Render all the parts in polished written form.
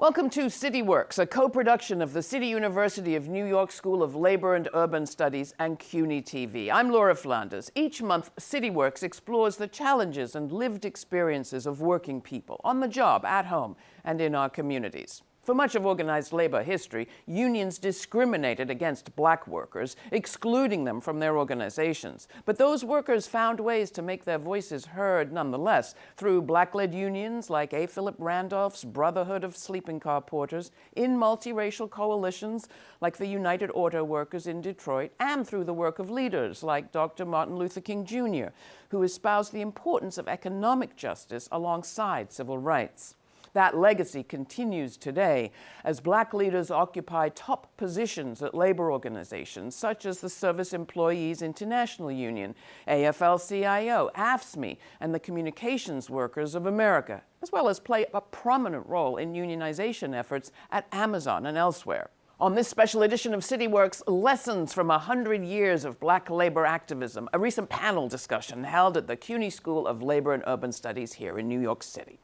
Welcome to CityWorks, a co-production of the City University of New York School of Labor and Urban Studies and CUNY TV. I'm Laura Flanders. Each month, CityWorks explores the challenges and lived experiences of working people on the job, at home, and in our communities. For much of organized labor history, unions discriminated against black workers, excluding them from their organizations. But those workers found ways to make their voices heard nonetheless through black-led unions like A. Philip Randolph's Brotherhood of Sleeping Car Porters, in multiracial coalitions like the United Auto Workers in Detroit, and through the work of leaders like Dr. Martin Luther King Jr., who espoused the importance of economic justice alongside civil rights. That legacy continues today as black leaders occupy top positions at labor organizations such as the Service Employees International Union, AFL-CIO, AFSCME, and the Communications Workers of America, as well as play a prominent role in unionization efforts at Amazon and elsewhere. On this special edition of CityWorks, Lessons from 100 Years of Black Labor Activism, a recent panel discussion held at the CUNY School of Labor and Urban Studies here in New York City.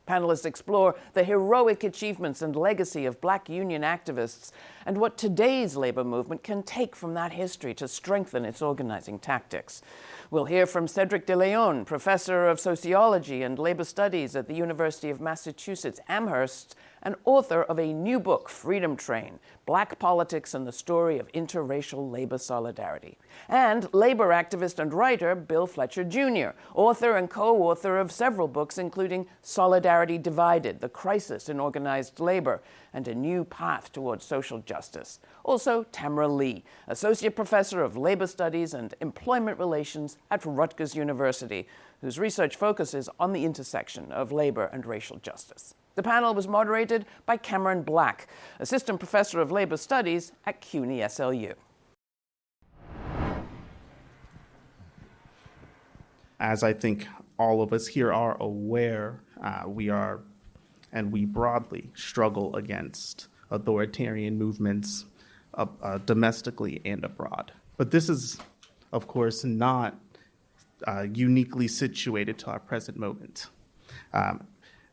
Panelists explore the heroic achievements and legacy of black union activists and what today's labor movement can take from that history to strengthen its organizing tactics. We'll hear from Cedric de Leon, professor of sociology and labor studies at the University of Massachusetts, Amherst, and author of a new book, Freedom Train: Black Politics and the Story of Interracial Labor Solidarity. And labor activist and writer Bill Fletcher Jr., author and co-author of several books, including Solidarity Divided: The Crisis in Organized Labor, and A New Path Towards Social Justice. Also, Tamara Lee, associate professor of labor studies and employment relations at Rutgers University, whose research focuses on the intersection of labor and racial justice. The panel was moderated by Cameron Black, assistant professor of labor studies at CUNY SLU. As I think all of us here are aware, we broadly struggle against authoritarian movements domestically and abroad. But this is, of course, not uniquely situated to our present moment.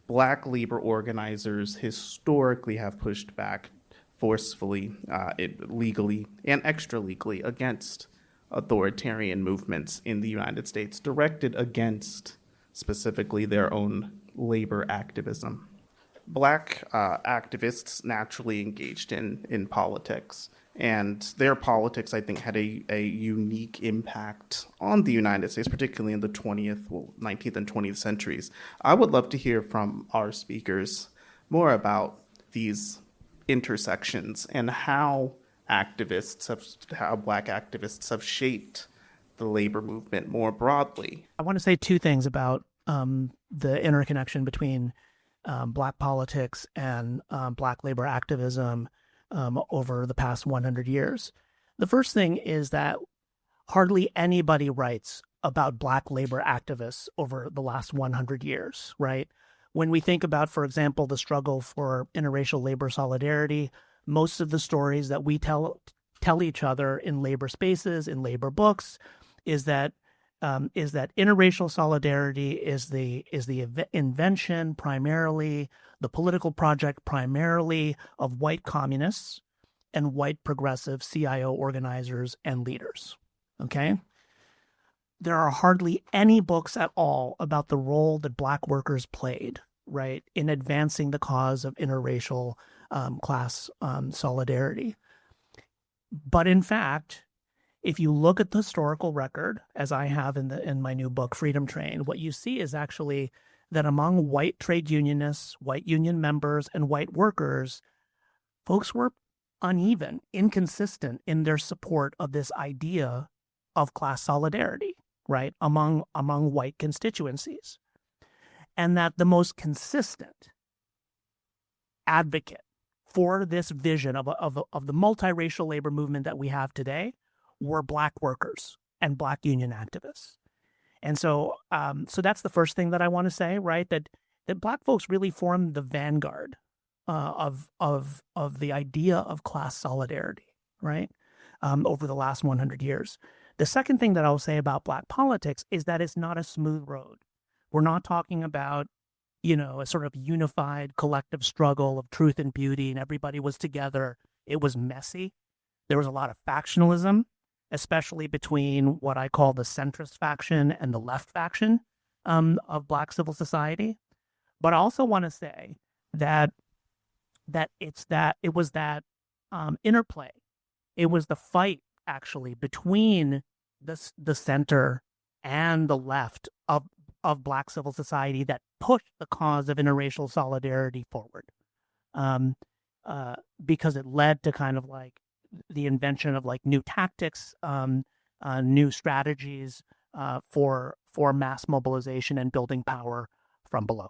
Black labor organizers historically have pushed back forcefully, legally and extra-legally, against authoritarian movements in the United States directed against specifically their own labor activism. Black activists naturally engaged in politics, and their politics, I think, had a unique impact on the United States, particularly in the 19th and 20th centuries. I would love to hear from our speakers more about these intersections and how Black activists have shaped the labor movement more broadly. I want to say two things about the interconnection between Black politics and Black labor activism over the past 100 years. The first thing is that hardly anybody writes about Black labor activists over the last 100 years, right? When we think about, for example, the struggle for interracial labor solidarity, most of the stories that we tell each other in labor spaces, in labor books, is that interracial solidarity is the invention primarily, the political project primarily of white communists and white progressive CIO organizers and leaders. Okay? There are hardly any books at all about the role that Black workers played, right, in advancing the cause of interracial class solidarity. But in fact, if you look at the historical record, as I have in my new book, Freedom Train, what you see is actually that among white trade unionists, white union members, and white workers, folks were uneven, inconsistent in their support of this idea of class solidarity, right, among white constituencies. And that the most consistent advocate for this vision of the multiracial labor movement that we have today were Black workers and Black union activists. And so that's the first thing that I want to say, right? That Black folks really formed the vanguard of the idea of class solidarity, right? Over the last 100 years. The second thing that I'll say about Black politics is that it's not a smooth road. We're not talking about, a sort of unified collective struggle of truth and beauty, and everybody was together. It was messy. There was a lot of factionalism, especially between what I call the centrist faction and the left faction of Black civil society. But I also want to say that it was that interplay. It was the fight actually between the center and the left of Black civil society that pushed the cause of interracial solidarity forward, because it led to kind of like the invention of like new tactics, new strategies for mass mobilization and building power from below.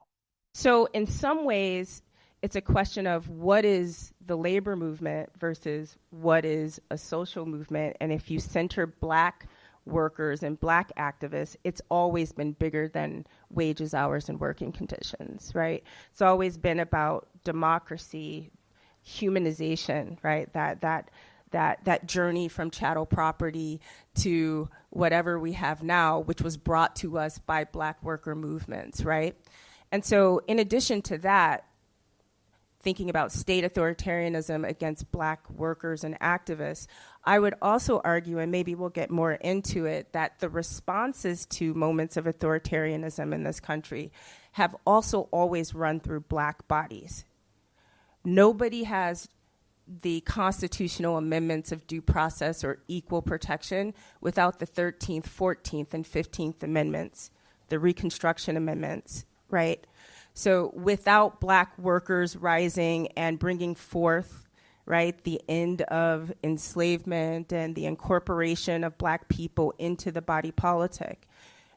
So in some ways, it's a question of what is the labor movement versus what is a social movement. And if you center Black workers and Black activists, it's always been bigger than wages, hours, and working conditions, right? It's always been about democracy, humanization, right? That journey from chattel property to whatever we have now, which was brought to us by Black worker movements, right? And so in addition to that, thinking about state authoritarianism against Black workers and activists, I would also argue, and maybe we'll get more into it, that the responses to moments of authoritarianism in this country have also always run through Black bodies. Nobody has the constitutional amendments of due process or equal protection without the 13th, 14th, and 15th Amendments, the Reconstruction Amendments, right? So without Black workers rising and bringing forth, right, the end of enslavement and the incorporation of Black people into the body politic,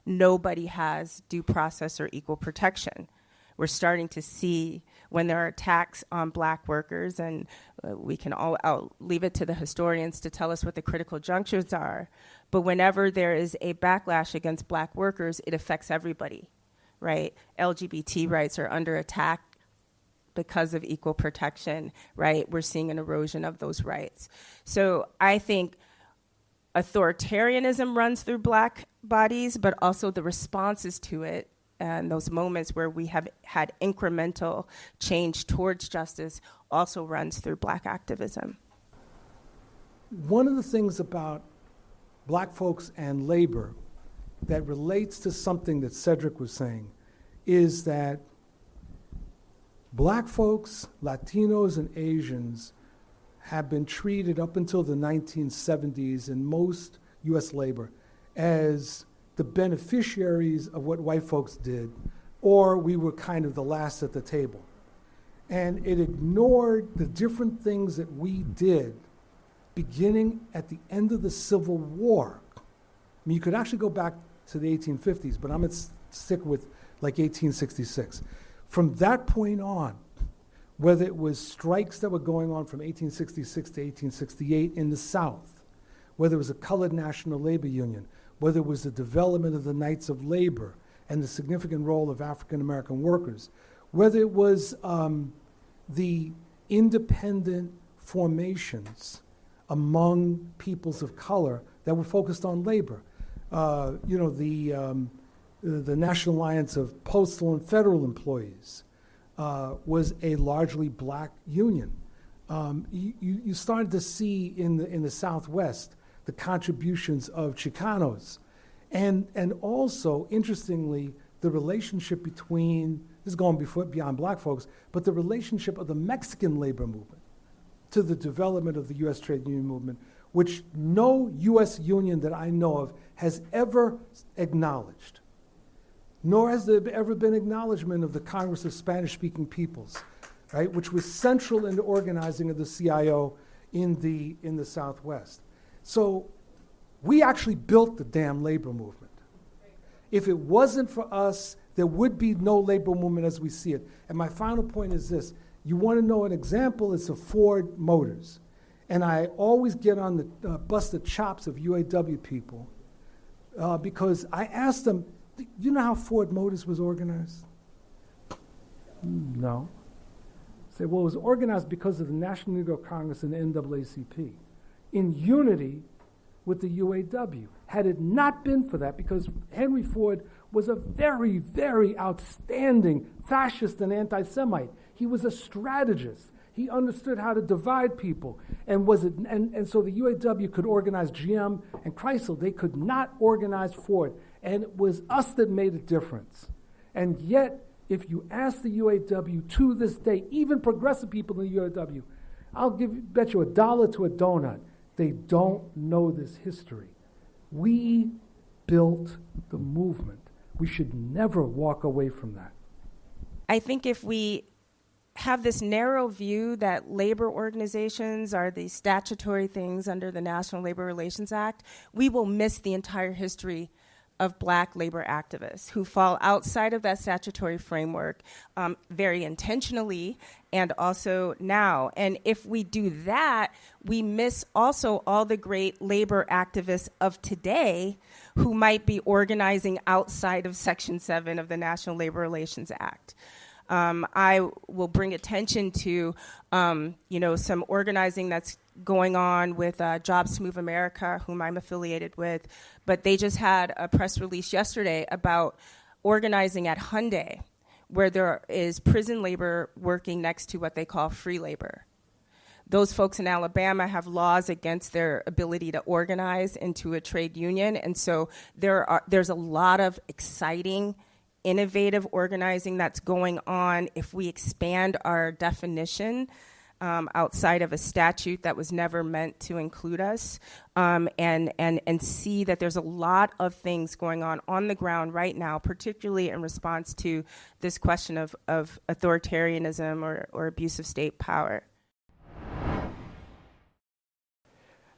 nobody has due process or equal protection. We're starting to see when there are attacks on Black workers, and we can I'll leave it to the historians to tell us what the critical junctures are, but whenever there is a backlash against Black workers, it affects everybody. Right? LGBT rights are under attack because of equal protection, right? We're seeing an erosion of those rights. So I think authoritarianism runs through Black bodies, but also the responses to it and those moments where we have had incremental change towards justice also runs through Black activism. One of the things about Black folks and labor that relates to something that Cedric was saying is that Black folks, Latinos, and Asians have been treated up until the 1970s in most U.S. labor as the beneficiaries of what white folks did, or we were kind of the last at the table. And it ignored the different things that we did beginning at the end of the Civil War. I mean, you could actually go back to the 1850s, but I'm going to stick with like 1866. From that point on, whether it was strikes that were going on from 1866 to 1868 in the South, whether it was a colored National Labor Union, whether it was the development of the Knights of Labor and the significant role of African American workers, whether it was the independent formations among peoples of color that were focused on labor. The National Alliance of Postal and Federal Employees was a largely Black union. You started to see in the Southwest the contributions of Chicanos, and also, interestingly, the relationship between, this is going beyond Black folks, but the relationship of the Mexican labor movement to the development of the U.S. trade union movement, which no U.S. union that I know of has ever acknowledged, nor has there ever been acknowledgement of the Congress of Spanish-Speaking Peoples, right, which was central in the organizing of the CIO in the Southwest. So we actually built the damn labor movement. If it wasn't for us, there would be no labor movement as we see it. And my final point is this. You want to know an example? It's of Ford Motors. And I always get on the bust the chops of UAW people because I asked them, you know how Ford Motors was organized? No. Say, well, it was organized because of the National Negro Congress and the NAACP in unity with the UAW. Had it not been for that, because Henry Ford was a very, very outstanding fascist and anti-Semite. He was a strategist. He understood how to divide people. And so the UAW could organize GM and Chrysler. They could not organize Ford. And it was us that made a difference. And yet, if you ask the UAW to this day, even progressive people in the UAW, I'll bet you $1 to a donut, they don't know this history. We built the movement. We should never walk away from that. I think if we have this narrow view that labor organizations are the statutory things under the National Labor Relations Act, we will miss the entire history of Black labor activists who fall outside of that statutory framework very intentionally and also now. And if we do that, we miss also all the great labor activists of today who might be organizing outside of Section 7 of the National Labor Relations Act. I will bring attention to, some organizing that's going on with Jobs to Move America, whom I'm affiliated with, but they just had a press release yesterday about organizing at Hyundai, where there is prison labor working next to what they call free labor. Those folks in Alabama have laws against their ability to organize into a trade union, and so there's a lot of exciting innovative organizing that's going on if we expand our definition outside of a statute that was never meant to include us, and see that there's a lot of things going on the ground right now, particularly in response to this question of authoritarianism or abuse of state power.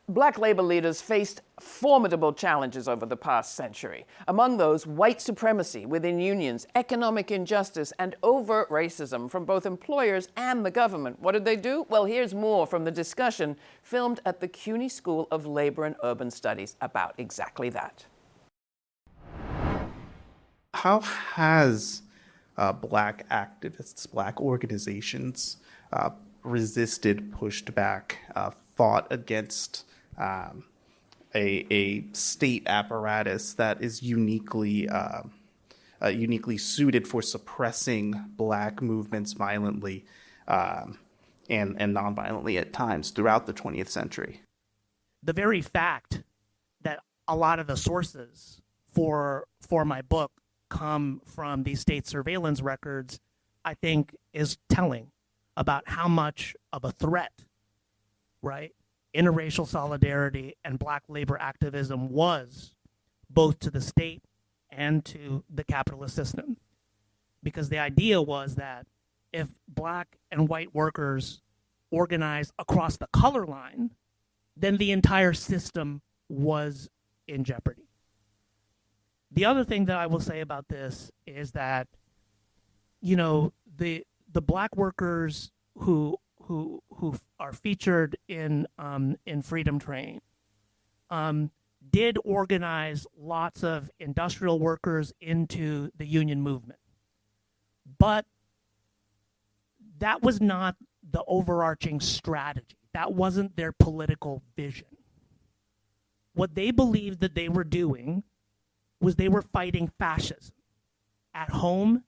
Black labor leaders faced formidable challenges over the past century. Among those, white supremacy within unions, economic injustice, and overt racism from both employers and the government. What did they do? Well, here's more from the discussion filmed at the CUNY School of Labor and Urban Studies about exactly that. How has Black activists, Black organizations resisted, pushed back, fought against a state apparatus that is uniquely suited for suppressing Black movements violently and nonviolently at times throughout the 20th century? The very fact that a lot of the sources for my book come from these state surveillance records, I think, is telling about how much of a threat, right, interracial solidarity and Black labor activism was both to the state and to the capitalist system. Because the idea was that if Black and white workers organized across the color line, then the entire system was in jeopardy. The other thing that I will say about this is that, the Black workers who are featured in Freedom Train did organize lots of industrial workers into the union movement. But that was not the overarching strategy. That wasn't their political vision. What they believed that they were doing was they were fighting fascism at home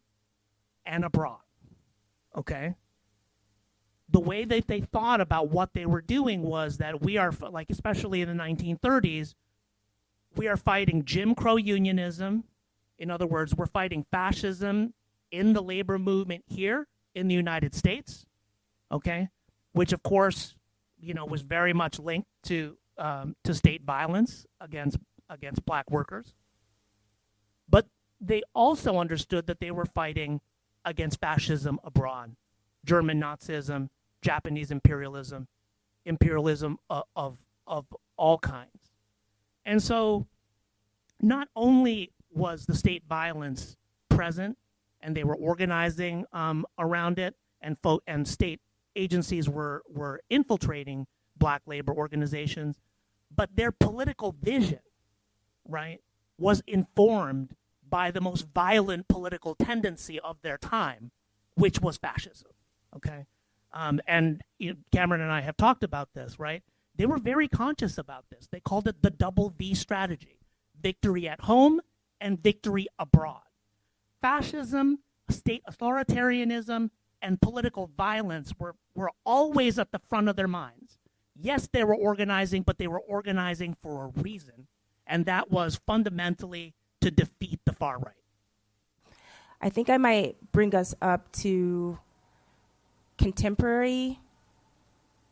and abroad, okay? The way that they thought about what they were doing was that we are, like especially in the 1930s, we are fighting Jim Crow unionism. In other words, we're fighting fascism in the labor movement here in the United States, okay? Which of course, was very much linked to state violence against Black workers. But they also understood that they were fighting against fascism abroad, German Nazism, Japanese imperialism of all kinds. And so not only was the state violence present and they were organizing around it, and state agencies were infiltrating Black labor organizations, but their political vision, right, was informed by the most violent political tendency of their time, which was fascism, okay? And Cameron and I have talked about this, right? they were very conscious about this. They called it the double V strategy: victory at home and victory abroad. Fascism, state authoritarianism, and political violence were always at the front of their minds. Yes, they were organizing, but they were organizing for a reason, and that was fundamentally to defeat the far right. I think I might bring us up to contemporary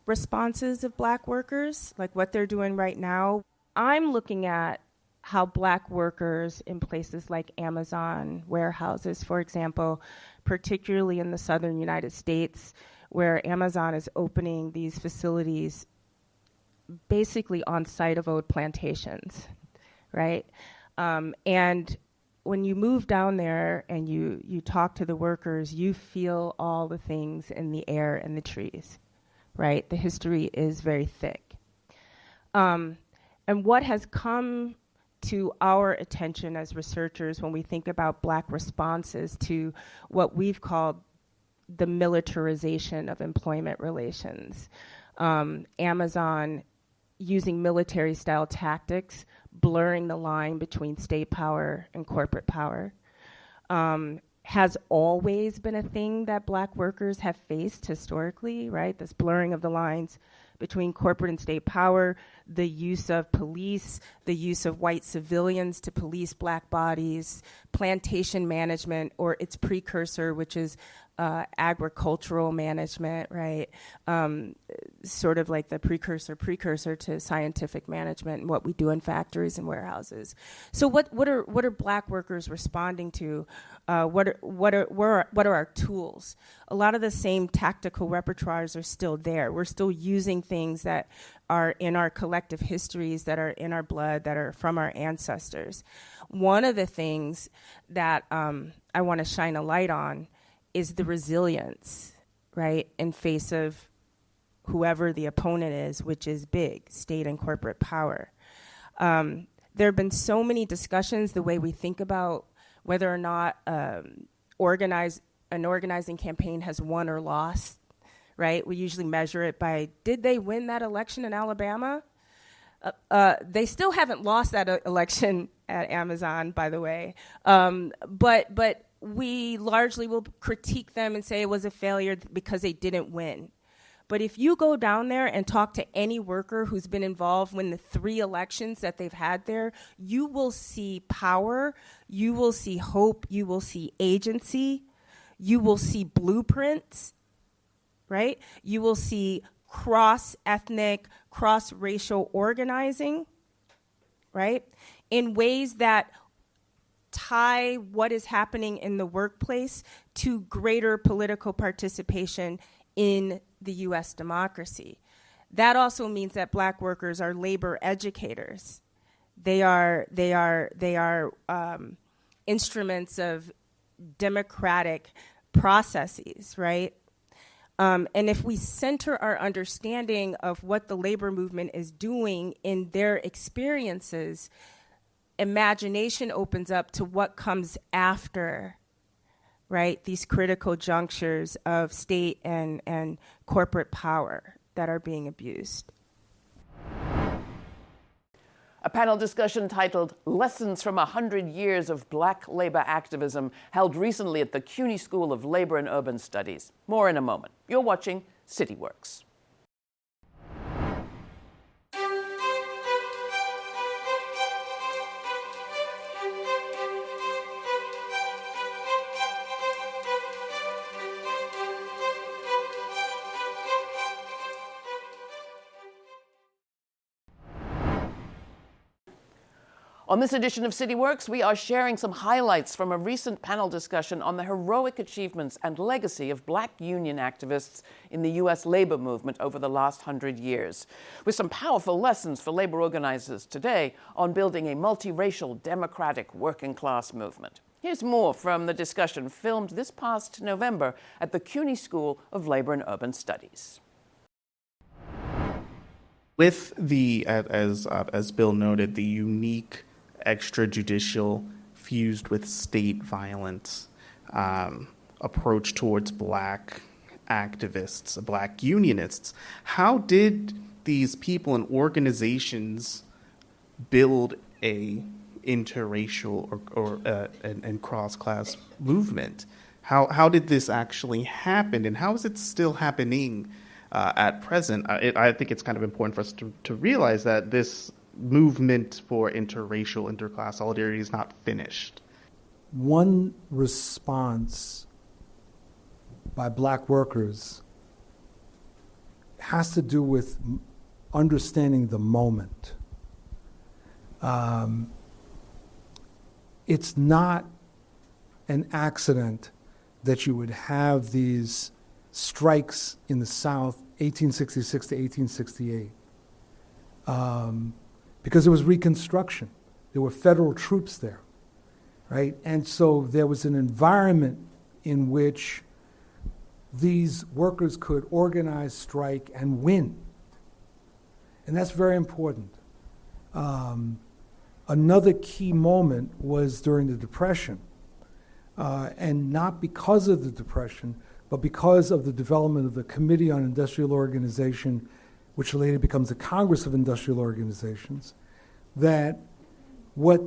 responses of Black workers, like what they're doing right now. I'm looking at how Black workers in places like Amazon warehouses, for example, particularly in the southern United States, where Amazon is opening these facilities basically on site of old plantations, right? And when you move down there and you talk to the workers, you feel all the things in the air and the trees, right? The history is very thick. And what has come to our attention as researchers when we think about Black responses to what we've called the militarization of employment relations. Amazon using military-style tactics, blurring the line between state power and corporate power, has always been a thing that Black workers have faced historically, right? This blurring of the lines between corporate and state power, the use of police, the use of white civilians to police Black bodies, plantation management, or its precursor, which is agricultural management, right? Sort of like the precursor to scientific management and what we do in factories and warehouses. So what are Black workers responding to? What are our tools? A lot of the same tactical repertoires are still there. We're still using things that are in our collective histories, that are in our blood, that are from our ancestors. One of the things that I want to shine a light on is the resilience, right, in face of whoever the opponent is, which is big, state and corporate power. There have been so many discussions, the way we think about whether or not an organizing campaign has won or lost, right? We usually measure it by, did they win that election in Alabama? They still haven't lost that election at Amazon, by the way. But we largely will critique them and say it was a failure because they didn't win. But if you go down there and talk to any worker who's been involved in the 3 elections that they've had there, you will see power, you will see hope, you will see agency, you will see blueprints, right? You will see cross-ethnic, cross-racial organizing, right? In ways that tie what is happening in the workplace to greater political participation in the U.S. democracy. That also means that Black workers are labor educators. They are instruments of democratic processes, right? And if we center our understanding of what the labor movement is doing in their experiences, imagination opens up to what comes after, right? These critical junctures of state and corporate power that are being abused. A panel discussion titled Lessons from 100 Years of Black Labor Activism, held recently at the CUNY School of Labor and Urban Studies. More in a moment. You're watching CityWorks. On this edition of CityWorks, we are sharing some highlights from a recent panel discussion on the heroic achievements and legacy of Black union activists in the U.S. labor movement over the last 100 years, with some powerful lessons for labor organizers today on building a multiracial, democratic, working-class movement. Here's more from the discussion filmed this past November at the CUNY School of Labor and Urban Studies. With the, as Bill noted, the unique extrajudicial fused with state violence approach towards Black activists, Black unionists, how did these people and organizations build a interracial and cross-class movement? How did this actually happen, and how is it still happening at present? I think it's kind of important for us to realize that this movement for interracial, interclass solidarity is not finished. One response by Black workers has to do with understanding the moment. It's not an accident that you would have these strikes in the South, 1866 to 1868, because there was Reconstruction. There were federal troops there, right? And so there was an environment in which these workers could organize, strike, and win. And that's very important. Another key moment was during the Depression, and not because of the Depression, but because of the development of the Committee on Industrial Organization, which later becomes the Congress of Industrial Organizations, that what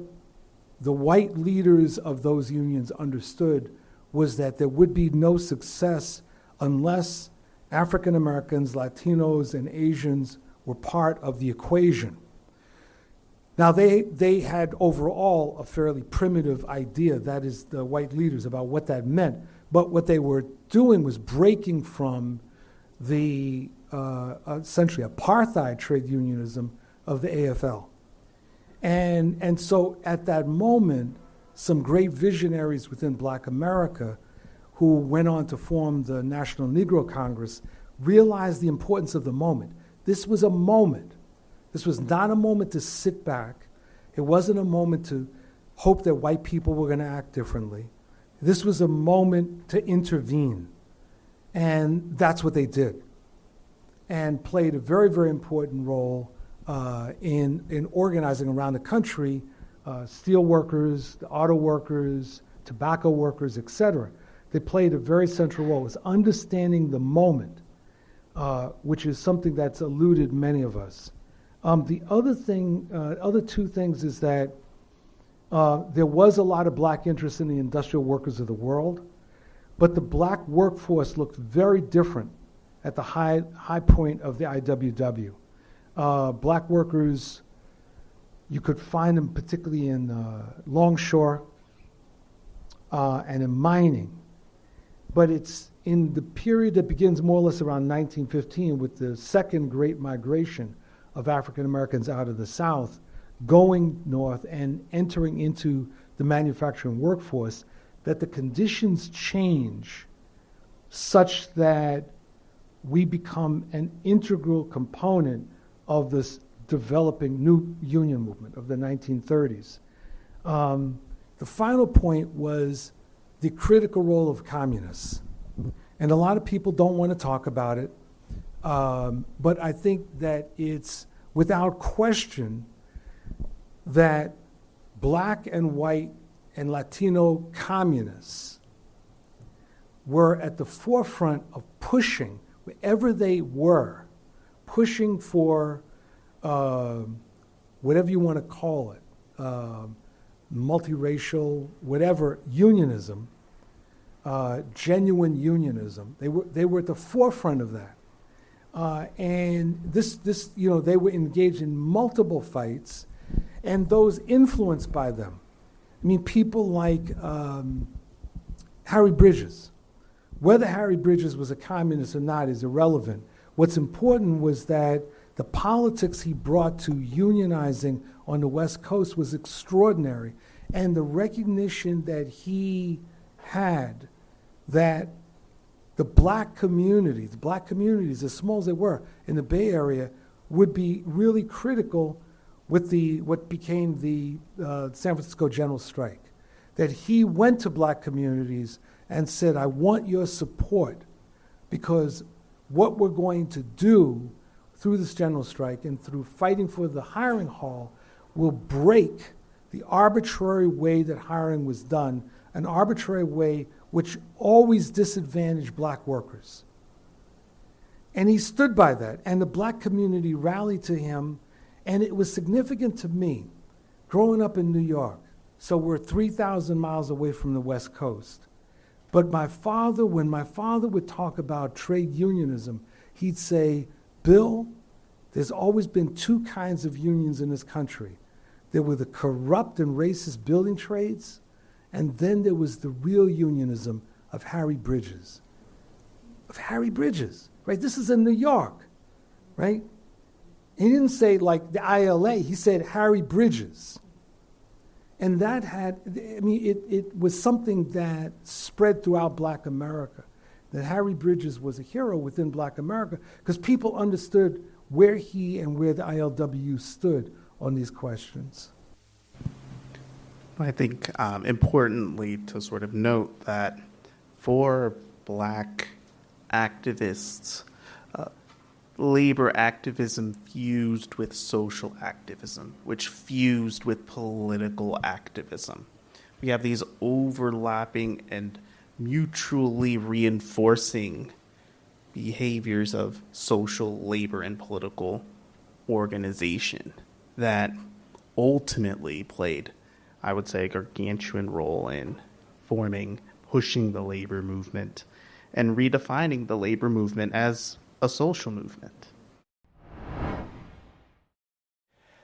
the white leaders of those unions understood was that there would be no success unless African Americans, Latinos, and Asians were part of the equation. Now, they had overall a fairly primitive idea, that is the white leaders, about what that meant. But what they were doing was breaking from the essentially apartheid trade unionism of the AFL. And so at that moment, some great visionaries within Black America who went on to form the National Negro Congress realized the importance of the moment. This was a moment. This was not a moment to sit back. It wasn't a moment to hope that white people were going to act differently. This was a moment to intervene. And that's what they did, and played a very, very important role in organizing around the country, steel workers, the auto workers, tobacco workers, et cetera. They played a very central role. It was understanding the moment, which is something that's eluded many of us. The other two things is that there was a lot of Black interest in the industrial workers of the world, but the Black workforce looked very different at the high point of the IWW. Black workers, you could find them particularly in longshore and in mining. But it's in the period that begins more or less around 1915 with the second great migration of African Americans out of the South, going north and entering into the manufacturing workforce, that the conditions change such that we become an integral component of this developing new union movement of the 1930s. The final point was the critical role of communists. And a lot of people don't want to talk about it, but I think that it's without question that Black and white and Latino communists were at the forefront of pushing, wherever they were, pushing for whatever you want to call it, multiracial, whatever, unionism, genuine unionism. They were at the forefront of that. And this, they were engaged in multiple fights, and those influenced by them. I mean, people like Harry Bridges. Whether Harry Bridges was a communist or not is irrelevant. What's important was that the politics he brought to unionizing on the West Coast was extraordinary, and the recognition that he had that the Black communities, as small as they were in the Bay Area, would be really critical with what became the San Francisco General Strike. That he went to Black communities and said, I want your support, because what we're going to do through this general strike and through fighting for the hiring hall will break the arbitrary way that hiring was done, an arbitrary way which always disadvantaged Black workers. And he stood by that, and the black community rallied to him, and it was significant to me, growing up in New York. So we're 3,000 miles away from the West Coast. But when my father would talk about trade unionism, he'd say, Bill, there's always been two kinds of unions in this country. There were the corrupt and racist building trades, and then there was the real unionism of Harry Bridges. Right? This is in New York, right? He didn't say like the ILA, he said Harry Bridges. And that it was something that spread throughout Black America, that Harry Bridges was a hero within Black America because people understood where he and where the ILWU stood on these questions. I think importantly to sort of note that for Black activists, labor activism fused with social activism, which fused with political activism. We have these overlapping and mutually reinforcing behaviors of social, labor, and political organization that ultimately played, I would say, a gargantuan role in pushing the labor movement and redefining the labor movement as a social movement.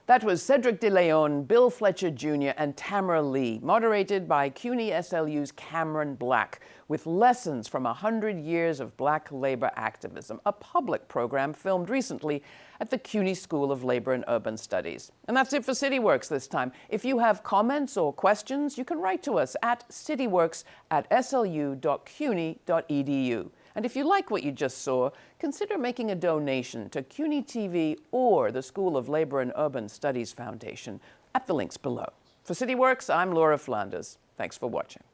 That was Cedric de Leon, Bill Fletcher Jr., and Tamara Lee, moderated by CUNY SLU's Cameron Black, with lessons from 100 years of Black labor activism, a public program filmed recently at the CUNY School of Labor and Urban Studies. And that's it for CityWorks this time. If you have comments or questions, you can write to us at cityworks@slu.cuny.edu. And if you like what you just saw, consider making a donation to CUNY TV or the School of Labor and Urban Studies Foundation at the links below. For CityWorks, I'm Laura Flanders. Thanks for watching.